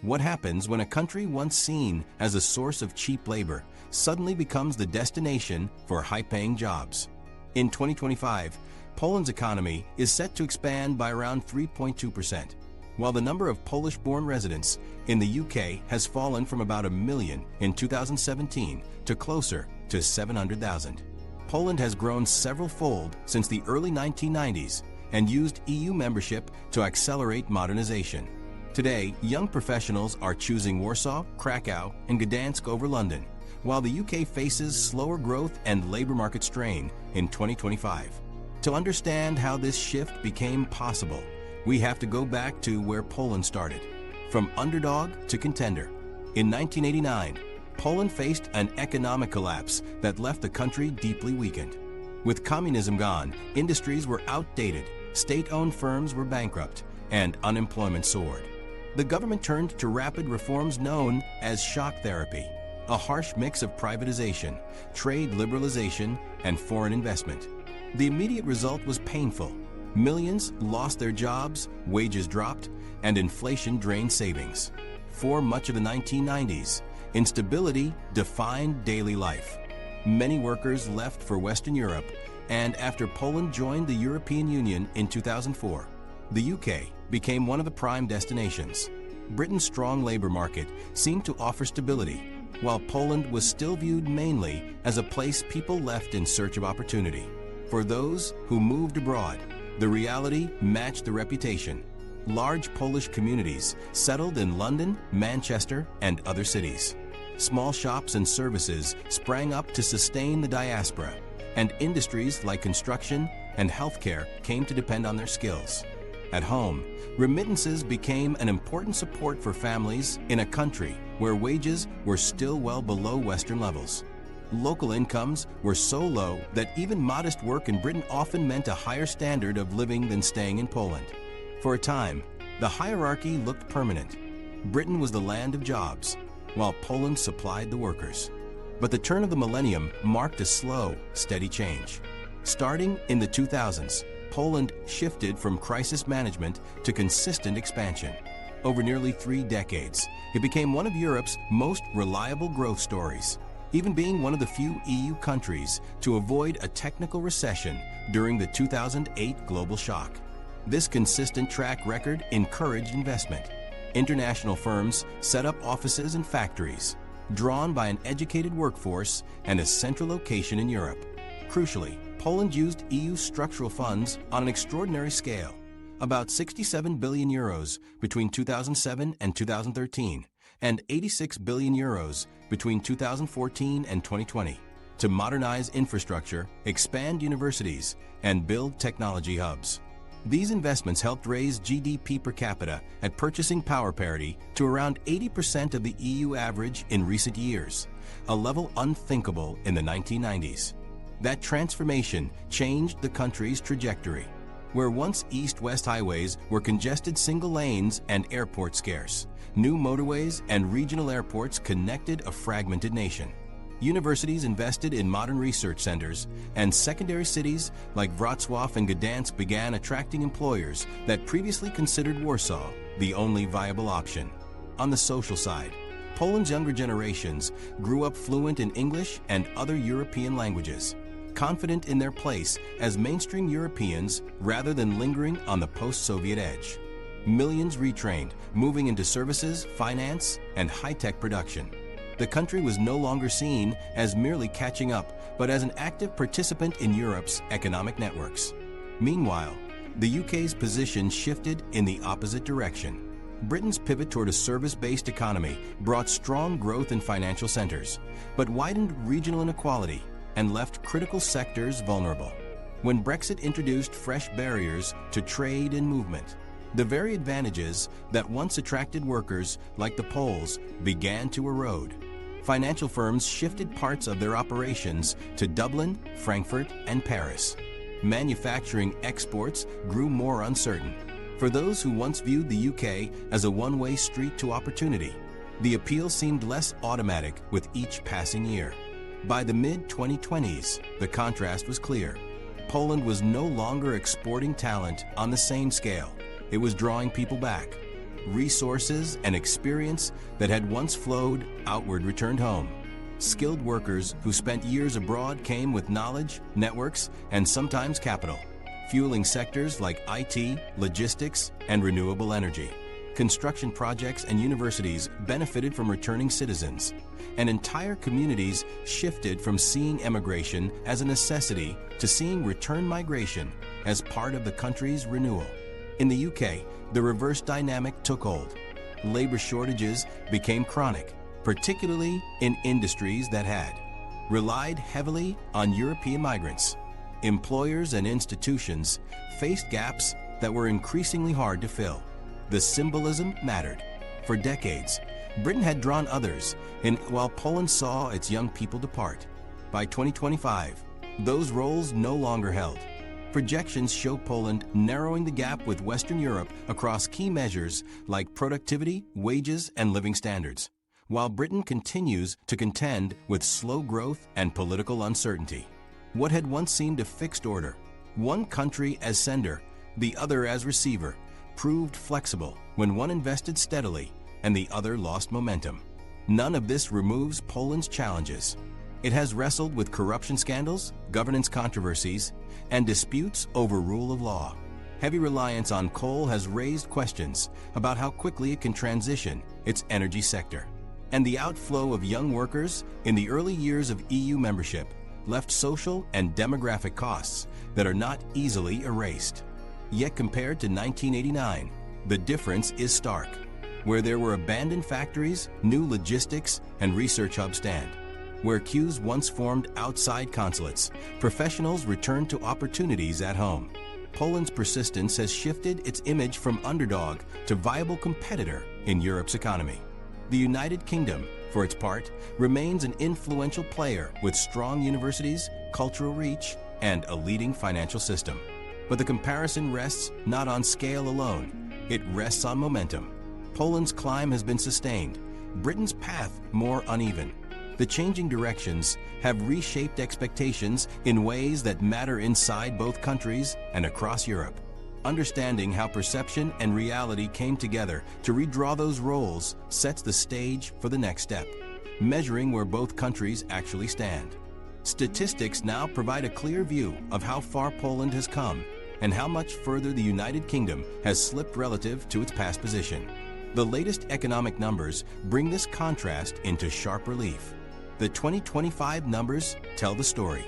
What happens when a country once seen as a source of cheap labor suddenly becomes the destination for high-paying jobs? In 2025, Poland's economy is set to expand by around 3.2%, while the number of Polish-born residents in the UK has fallen from about 1 million in 2017 to closer to 700,000. Poland has grown several-fold since the early 1990s and used EU membership to accelerate modernization. Today, young professionals are choosing Warsaw, Krakow, and Gdansk over London, while the UK faces slower growth and labor market strain in 2025. To understand how this shift became possible, we have to go back to where Poland started, from underdog to contender. In 1989, Poland faced an economic collapse that left the country deeply weakened. With communism gone, industries were outdated, state-owned firms were bankrupt, and unemployment soared. The government turned to rapid reforms known as shock therapy, a harsh mix of privatization, trade liberalization, and foreign investment. The immediate result was painful. Millions lost their jobs, wages dropped, and inflation drained savings. For much of the 1990s, instability defined daily life. Many workers left for Western Europe, and after Poland joined the European Union in 2004, the UK became one of the prime destinations. Britain's strong labor market seemed to offer stability, while Poland was still viewed mainly as a place people left in search of opportunity. For those who moved abroad, the reality matched the reputation. Large Polish communities settled in London, Manchester, and other cities. Small shops and services sprang up to sustain the diaspora, and industries like construction and healthcare came to depend on their skills. At home, remittances became an important support for families in a country where wages were still well below Western levels. Local incomes were so low that even modest work in Britain often meant a higher standard of living than staying in Poland. For a time, the hierarchy looked permanent. Britain was the land of jobs, while Poland supplied the workers. But the turn of the millennium marked a slow, steady change. Starting in the 2000s, Poland shifted from crisis management to consistent expansion. Over nearly 3 decades, it became one of Europe's most reliable growth stories, even being one of the few EU countries to avoid a technical recession during the 2008 global shock. This consistent track record encouraged investment. International firms set up offices and factories, drawn by an educated workforce and a central location in Europe. Crucially, Poland used EU structural funds on an extraordinary scale, about 67 billion euros between 2007 and 2013, and 86 billion euros between 2014 and 2020, to modernize infrastructure, expand universities, and build technology hubs. These investments helped raise GDP per capita at purchasing power parity to around 80% of the EU average in recent years, a level unthinkable in the 1990s. That transformation changed the country's trajectory. Where once east-west highways were congested single lanes and airport scarce, new motorways and regional airports connected a fragmented nation. Universities invested in modern research centers, and secondary cities like Wrocław and Gdansk began attracting employers that previously considered Warsaw the only viable option. On the social side, Poland's younger generations grew up fluent in English and other European languages, confident in their place as mainstream Europeans rather than lingering on the post-Soviet edge. Millions retrained, moving into services, finance, and high-tech production. The country was no longer seen as merely catching up, but as an active participant in Europe's economic networks. Meanwhile, the UK's position shifted in the opposite direction. Britain's pivot toward a service-based economy brought strong growth in financial centers, but widened regional inequality and left critical sectors vulnerable. When Brexit introduced fresh barriers to trade and movement, the very advantages that once attracted workers like the Poles began to erode. Financial firms shifted parts of their operations to Dublin, Frankfurt, and Paris. Manufacturing exports grew more uncertain. For those who once viewed the UK as a one-way street to opportunity, the appeal seemed less automatic with each passing year. By the mid-2020s, the contrast was clear. Poland was no longer exporting talent on the same scale. It was drawing people back. resources, and experience that had once flowed outward returned home. Skilled workers who spent years abroad came with knowledge, networks, and sometimes capital, fueling sectors like IT, logistics, and renewable energy. Construction projects and universities benefited from returning citizens, and entire communities shifted from seeing emigration as a necessity to seeing return migration as part of the country's renewal. In the UK, the reverse dynamic took hold. Labor shortages became chronic, particularly in industries that had relied heavily on European migrants. Employers and institutions faced gaps that were increasingly hard to fill. The symbolism mattered. For decades, Britain had drawn others, and while Poland saw its young people depart, by 2025, those roles no longer held. Projections show Poland narrowing the gap with Western Europe across key measures like productivity, wages, and living standards, while Britain continues to contend with slow growth and political uncertainty. What had once seemed a fixed order, one country as sender, the other as receiver, proved flexible when one invested steadily and the other lost momentum. None of this removes Poland's challenges. It has wrestled with corruption scandals, governance controversies, and disputes over rule of law. Heavy reliance on coal has raised questions about how quickly it can transition its energy sector. And the outflow of young workers in the early years of EU membership left social and demographic costs that are not easily erased. Yet compared to 1989, the difference is stark. Where there were abandoned factories, new logistics and research hubs stand. Where queues once formed outside consulates, professionals returned to opportunities at home. Poland's persistence has shifted its image from underdog to viable competitor in Europe's economy. The United Kingdom, for its part, remains an influential player with strong universities, cultural reach, and a leading financial system. But the comparison rests not on scale alone, it rests on momentum. Poland's climb has been sustained, Britain's path more uneven. The changing directions have reshaped expectations in ways that matter inside both countries and across Europe. Understanding how perception and reality came together to redraw those roles sets the stage for the next step, measuring where both countries actually stand. Statistics now provide a clear view of how far Poland has come and how much further the United Kingdom has slipped relative to its past position. The latest economic numbers bring this contrast into sharp relief. The 2025 numbers tell the story.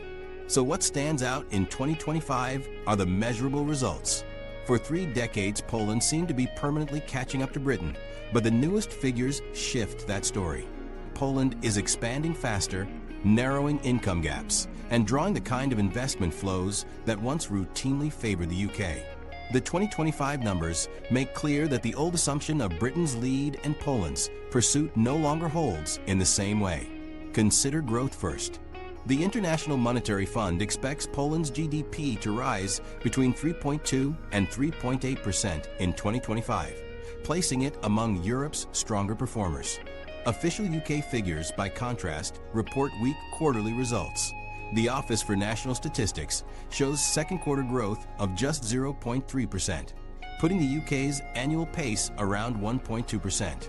So what stands out in 2025 are the measurable results. For 3 decades, Poland seemed to be permanently catching up to Britain, but the newest figures shift that story. Poland is expanding faster, narrowing income gaps, and drawing the kind of investment flows that once routinely favored the UK. The 2025 numbers make clear that the old assumption of Britain's lead and Poland's pursuit no longer holds in the same way. Consider growth first. The International Monetary Fund expects Poland's GDP to rise between 3.2 and 3.8% in 2025, placing it among Europe's stronger performers. Official UK figures, by contrast, report weak quarterly results. The Office for National Statistics shows second quarter growth of just 0.3%, putting the UK's annual pace around 1.2%.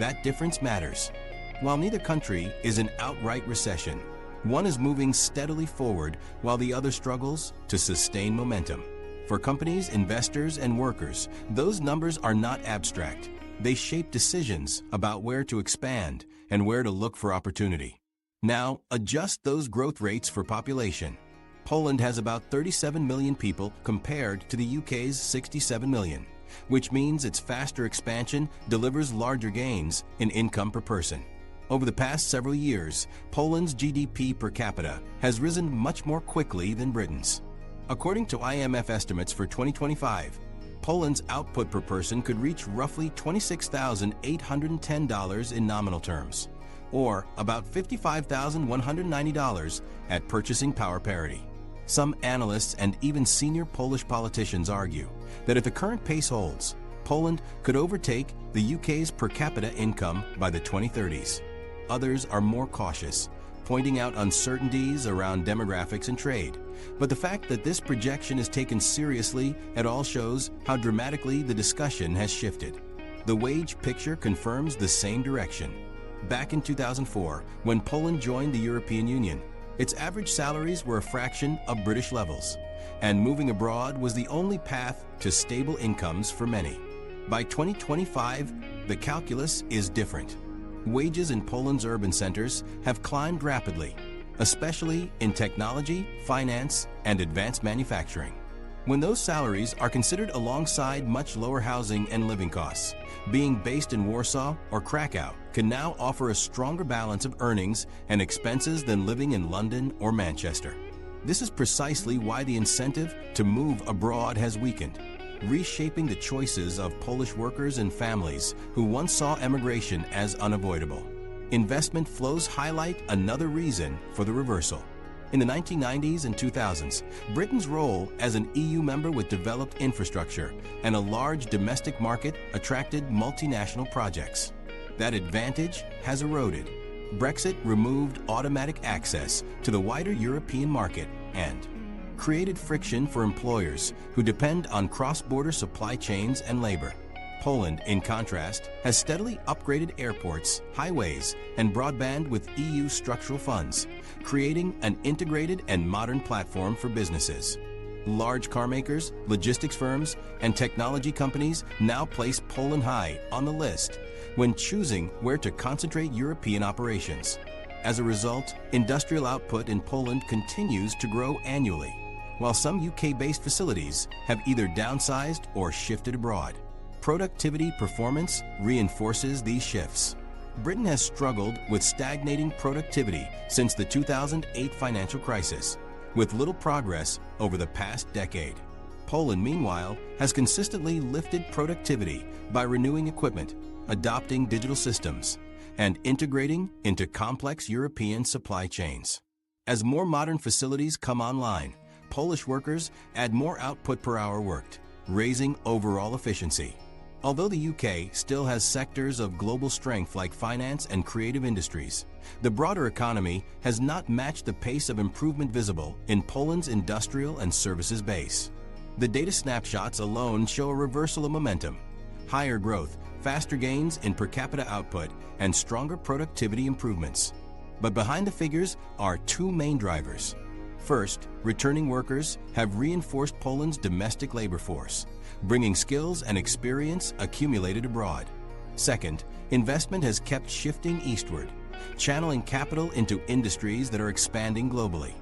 That difference matters. While neither country is in outright recession, one is moving steadily forward while the other struggles to sustain momentum. For companies, investors, and workers, those numbers are not abstract. They shape decisions about where to expand and where to look for opportunity. Now, adjust those growth rates for population. Poland has about 37 million people compared to the UK's 67 million, which means its faster expansion delivers larger gains in income per person. Over the past several years, Poland's GDP per capita has risen much more quickly than Britain's. According to IMF estimates for 2025, Poland's output per person could reach roughly $26,810 in nominal terms, or about $55,190 at purchasing power parity. Some analysts and even senior Polish politicians argue that if the current pace holds, Poland could overtake the UK's per capita income by the 2030s. Others are more cautious, pointing out uncertainties around demographics and trade. But the fact that this projection is taken seriously at all shows how dramatically the discussion has shifted. the wage picture confirms the same direction. Back in 2004, when Poland joined the European Union, its average salaries were a fraction of British levels, and moving abroad was the only path to stable incomes for many. By 2025, the calculus is different. Wages in Poland's urban centers have climbed rapidly, especially in technology, finance, and advanced manufacturing. When those salaries are considered alongside much lower housing and living costs, being based in Warsaw or Krakow can now offer a stronger balance of earnings and expenses than living in London or Manchester. This is precisely why the incentive to move abroad has weakened, reshaping the choices of Polish workers and families who once saw emigration as unavoidable. Investment flows highlight another reason for the reversal. In the 1990s and 2000s, Britain's role as an EU member with developed infrastructure and a large domestic market attracted multinational projects. That advantage has eroded. Brexit removed automatic access to the wider European market and created friction for employers who depend on cross-border supply chains and labor. Poland, in contrast, has steadily upgraded airports, highways, and broadband with EU structural funds, creating an integrated and modern platform for businesses. Large car makers, logistics firms, and technology companies now place Poland high on the list when choosing where to concentrate European operations. As a result, industrial output in Poland continues to grow annually, while some UK-based facilities have either downsized or shifted abroad. Productivity performance reinforces these shifts. Britain has struggled with stagnating productivity since the 2008 financial crisis, with little progress over the past decade. Poland, meanwhile, has consistently lifted productivity by renewing equipment, adopting digital systems, and integrating into complex European supply chains. As more modern facilities come online, Polish workers add more output per hour worked, raising overall efficiency. Although the UK still has sectors of global strength like finance and creative industries, the broader economy has not matched the pace of improvement visible in Poland's industrial and services base. The data snapshots alone show a reversal of momentum: higher growth, faster gains in per capita output, and stronger productivity improvements. But behind the figures are two main drivers. First, returning workers have reinforced Poland's domestic labor force, bringing skills and experience accumulated abroad. Second, investment has kept shifting eastward, channeling capital into industries that are expanding globally.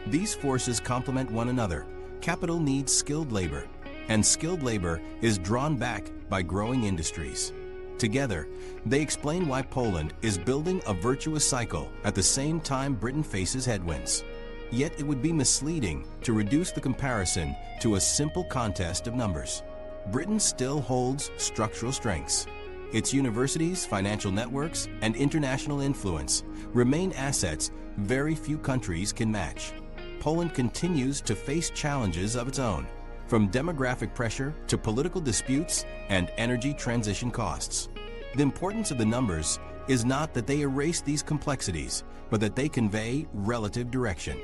These forces complement one another. Capital needs skilled labor, and skilled labor is drawn back by growing industries. Together, they explain why Poland is building a virtuous cycle at the same time Britain faces headwinds. Yet it would be misleading to reduce the comparison to a simple contest of numbers. Britain still holds structural strengths. Its universities, financial networks, and international influence remain assets very few countries can match. Poland continues to face challenges of its own, from demographic pressure to political disputes and energy transition costs. The importance of the numbers is not that they erase these complexities, but that they convey relative direction.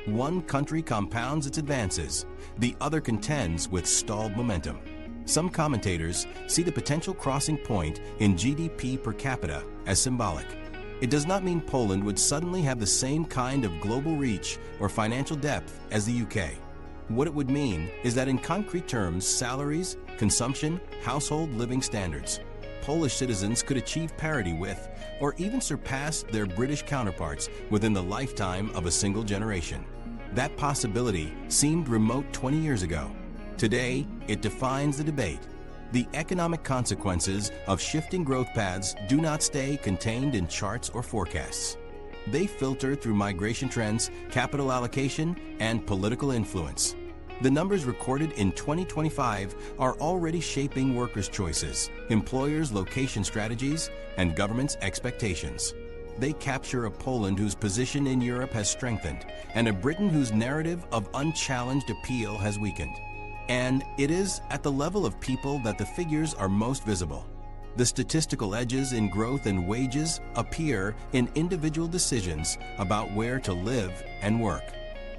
One country compounds its advances, the other contends with stalled momentum. Some commentators see the potential crossing point in GDP per capita as symbolic. It does not mean Poland would suddenly have the same kind of global reach or financial depth as the UK. What it would mean is that in concrete terms, salaries, consumption, household living standards, Polish citizens could achieve parity with, or even surpass their British counterparts within the lifetime of a single generation. That possibility seemed remote 20 years ago. Today, it defines the debate. The economic consequences of shifting growth paths do not stay contained in charts or forecasts. They filter through migration trends, capital allocation, and political influence. The numbers recorded in 2025 are already shaping workers' choices, employers' location strategies, and governments' expectations. They capture a Poland whose position in Europe has strengthened, and a Britain whose narrative of unchallenged appeal has weakened. And it is at the level of people that the figures are most visible. The statistical edges in growth and wages appear in individual decisions about where to live and work.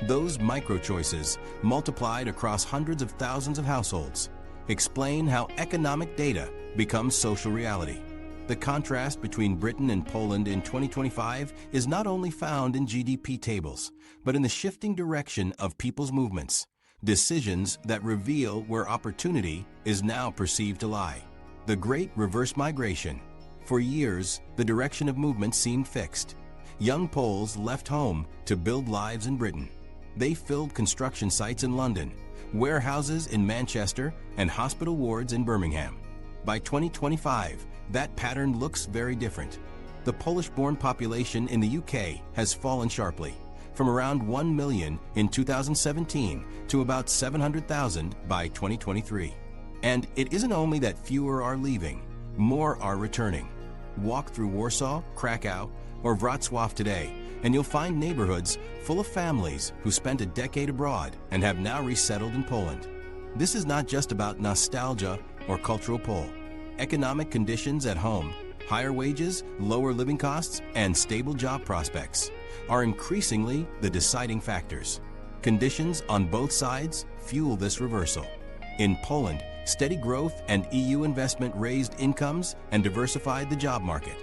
Those micro-choices, multiplied across hundreds of thousands of households, explain how economic data becomes social reality. The contrast between Britain and Poland in 2025 is not only found in GDP tables, but in the shifting direction of people's movements, decisions that reveal where opportunity is now perceived to lie. The Great Reverse Migration. For years, the direction of movement seemed fixed. Young Poles left home to build lives in Britain. They filled construction sites in London, warehouses in Manchester, and hospital wards in Birmingham. By 2025, that pattern looks very different. The Polish-born population in the UK has fallen sharply, from around 1 million in 2017 to about 700,000 by 2023. And it isn't only that fewer are leaving, more are returning. Walk through Warsaw, Krakow, or Wrocław today, and you'll find neighborhoods full of families who spent a decade abroad and have now resettled in Poland. This is not just about nostalgia or cultural pull. Economic conditions at home, higher wages, lower living costs, and stable job prospects are increasingly the deciding factors. Conditions on both sides fuel this reversal. In Poland, steady growth and EU investment raised incomes and diversified the job market.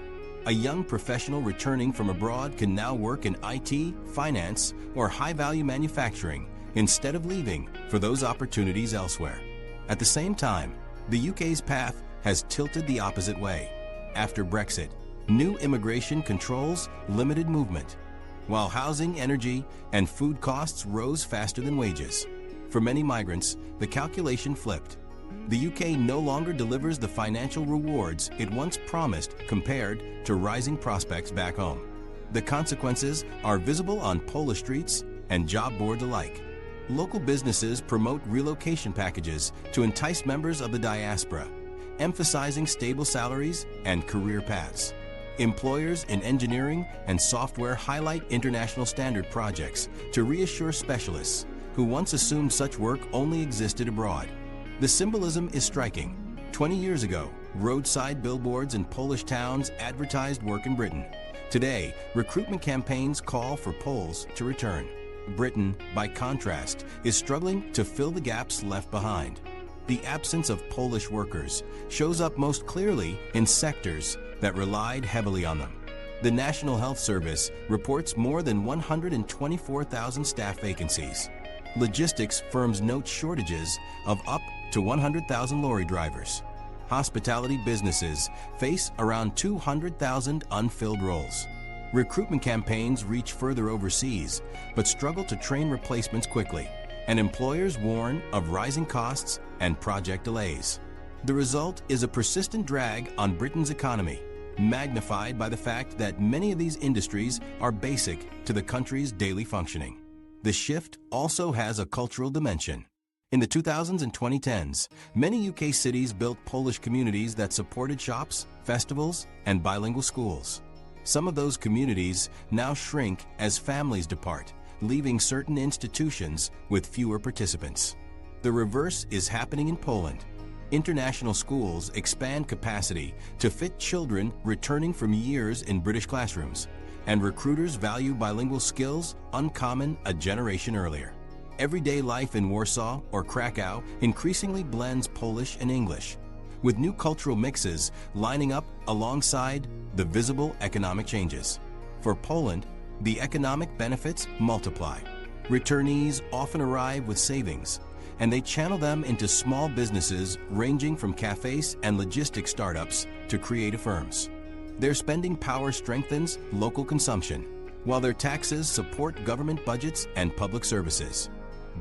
A young professional returning from abroad can now work in IT, finance, or high-value manufacturing instead of leaving for those opportunities elsewhere. At the same time, the UK's path has tilted the opposite way. After Brexit, new immigration controls limited movement, while housing, energy, and food costs rose faster than wages. For many migrants, the calculation flipped. The UK no longer delivers the financial rewards it once promised compared to rising prospects back home. The consequences are visible on Polish streets and job boards alike. Local businesses promote relocation packages to entice members of the diaspora, emphasizing stable salaries and career paths. Employers in engineering and software highlight international standard projects to reassure specialists who once assumed such work only existed abroad. The symbolism is striking. 20 years ago, roadside billboards in Polish towns advertised work in Britain. Today, recruitment campaigns call for Poles to return. Britain, by contrast, is struggling to fill the gaps left behind. The absence of Polish workers shows up most clearly in sectors that relied heavily on them. The National Health Service reports more than 124,000 staff vacancies. Logistics firms note shortages of up to 100,000 lorry drivers. Hospitality businesses face around 200,000 unfilled roles. Recruitment campaigns reach further overseas, but struggle to train replacements quickly, and employers warn of rising costs and project delays. The result is a persistent drag on Britain's economy, magnified by the fact that many of these industries are basic to the country's daily functioning. The shift also has a cultural dimension. In the 2000s and 2010s, many UK cities built Polish communities that supported shops, festivals, and bilingual schools. Some of those communities now shrink as families depart, leaving certain institutions with fewer participants. The reverse is happening in Poland. International schools expand capacity to fit children returning from years in British classrooms, and recruiters value bilingual skills uncommon a generation earlier. Everyday life in Warsaw or Krakow increasingly blends Polish and English, with new cultural mixes lining up alongside the visible economic changes. For Poland, the economic benefits multiply. Returnees often arrive with savings, and they channel them into small businesses ranging from cafes and logistics startups to creative firms. Their spending power strengthens local consumption, while their taxes support government budgets and public services.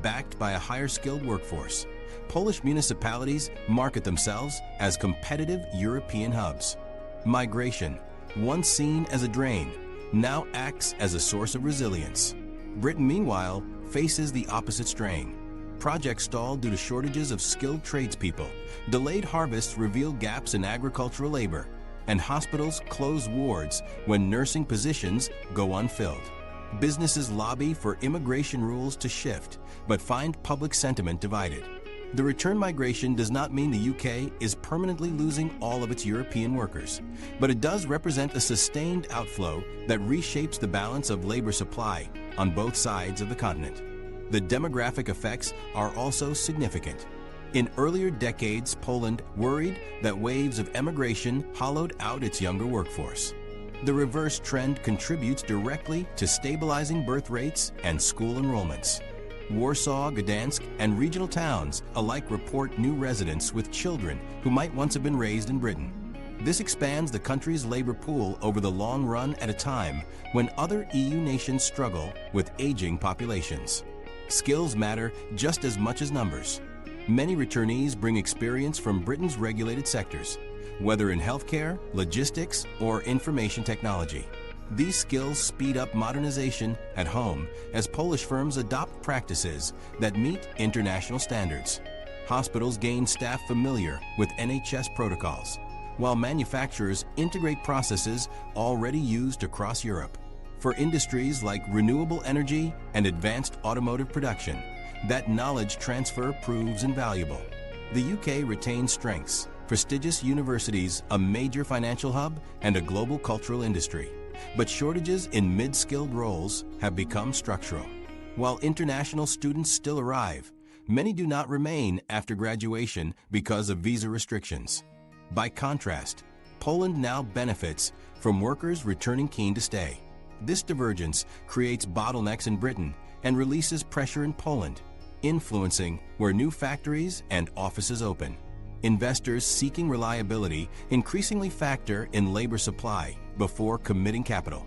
Backed by a higher-skilled workforce, Polish municipalities market themselves as competitive European hubs. Migration, once seen as a drain, now acts as a source of resilience. Britain, meanwhile, faces the opposite strain. Projects stalled due to shortages of skilled tradespeople, delayed harvests reveal gaps in agricultural labor, and hospitals close wards when nursing positions go unfilled. Businesses lobby for immigration rules to shift, but find public sentiment divided. The return migration does not mean the UK is permanently losing all of its European workers, but it does represent a sustained outflow that reshapes the balance of labor supply on both sides of the continent. The demographic effects are also significant. In earlier decades, Poland worried that waves of emigration hollowed out its younger workforce. The reverse trend contributes directly to stabilizing birth rates and school enrollments. Warsaw, Gdansk, and regional towns alike report new residents with children who might once have been raised in Britain. This expands the country's labor pool over the long run at a time when other EU nations struggle with aging populations. Skills matter just as much as numbers. Many returnees bring experience from Britain's regulated sectors, whether in healthcare, logistics, or information technology. These skills speed up modernization at home as Polish firms adopt practices that meet international standards. Hospitals gain staff familiar with NHS protocols, while manufacturers integrate processes already used across Europe. For industries like renewable energy and advanced automotive production, that knowledge transfer proves invaluable. The UK retains strengths, prestigious universities, a major financial hub, and a global cultural industry. But shortages in mid-skilled roles have become structural. While international students still arrive, many do not remain after graduation because of visa restrictions. By contrast, Poland now benefits from workers returning keen to stay. This divergence creates bottlenecks in Britain and releases pressure in Poland, influencing where new factories and offices open. Investors seeking reliability increasingly factor in labor supply before committing capital.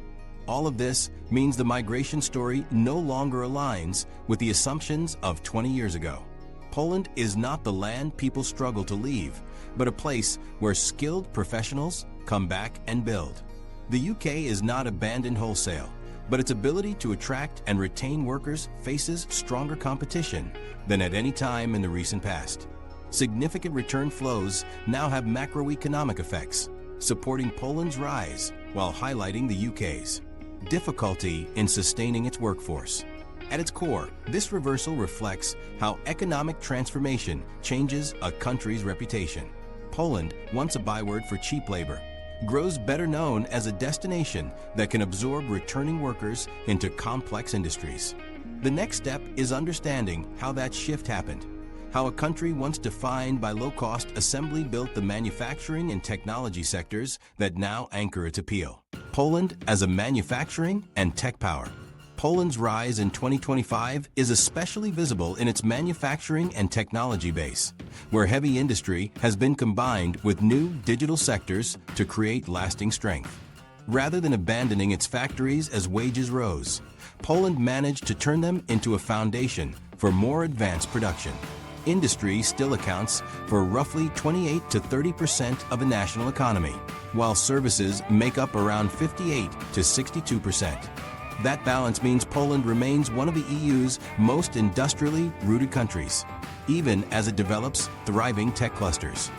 All of this means the migration story no longer aligns with the assumptions of 20 years ago. Poland is not the land people struggle to leave, but a place where skilled professionals come back and build. The UK is not abandoned wholesale, but its ability to attract and retain workers faces stronger competition than at any time in the recent past. Significant return flows now have macroeconomic effects, supporting Poland's rise while highlighting the UK's difficulty in sustaining its workforce. At its core, this reversal reflects how economic transformation changes a country's reputation. Poland, once a byword for cheap labor, grows better known as a destination that can absorb returning workers into complex industries. The next step is understanding how that shift happened, how a country once defined by low-cost assembly built the manufacturing and technology sectors that now anchor its appeal. Poland as a manufacturing and tech power. Poland's rise in 2025 is especially visible in its manufacturing and technology base, where heavy industry has been combined with new digital sectors to create lasting strength. Rather than abandoning its factories as wages rose, Poland managed to turn them into a foundation for more advanced production. Industry still accounts for roughly 28 to 30% of the national economy, while services make up around 58 to 62%. That balance means Poland remains one of the EU's most industrially rooted countries, even as it develops thriving tech clusters.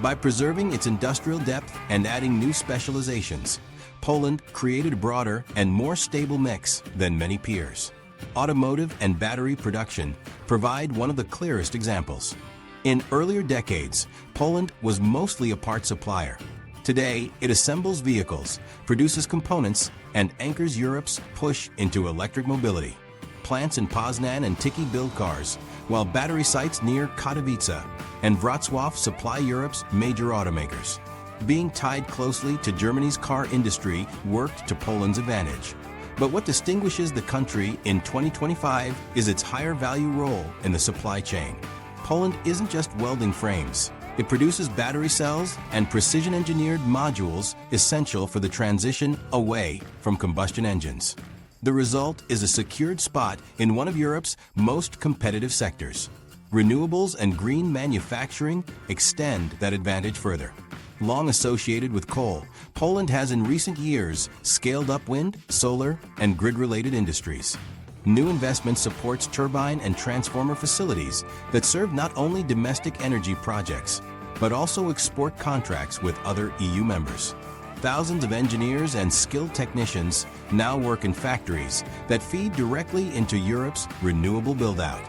By preserving its industrial depth and adding new specializations, Poland created a broader and more stable mix than many peers. Automotive and battery production provide one of the clearest examples. In earlier decades, Poland was mostly a parts supplier. Today, it assembles vehicles, produces components, and anchors Europe's push into electric mobility. Plants in Poznan and Tychy build cars, while battery sites near Katowice and Wrocław supply Europe's major automakers. Being tied closely to Germany's car industry worked to Poland's advantage. But what distinguishes the country in 2025 is its higher value role in the supply chain. Poland isn't just welding frames. It produces battery cells and precision-engineered modules essential for the transition away from combustion engines. The result is a secured spot in one of Europe's most competitive sectors. Renewables and green manufacturing extend that advantage further. Long associated with coal, Poland has in recent years scaled up wind, solar, and grid-related industries. New investment supports turbine and transformer facilities that serve not only domestic energy projects, but also export contracts with other EU members. Thousands of engineers and skilled technicians now work in factories that feed directly into Europe's renewable build-out.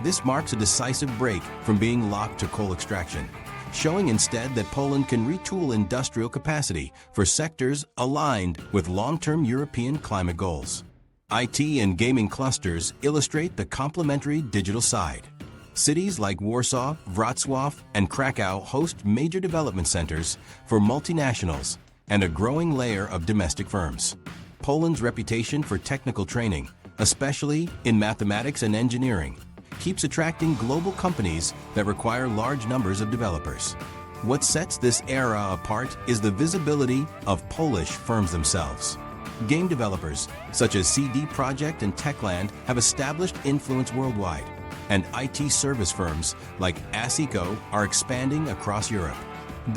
This marks a decisive break from being locked to coal extraction, showing instead that Poland can retool industrial capacity for sectors aligned with long-term European climate goals. IT and gaming clusters illustrate the complementary digital side. Cities like Warsaw, Wrocław, and Krakow host major development centers for multinationals and a growing layer of domestic firms. Poland's reputation for technical training, especially in mathematics and engineering, keeps attracting global companies that require large numbers of developers. What sets this era apart is the visibility of Polish firms themselves. Game developers, such as CD Projekt and Techland, have established influence worldwide, and IT service firms like ASICO are expanding across Europe.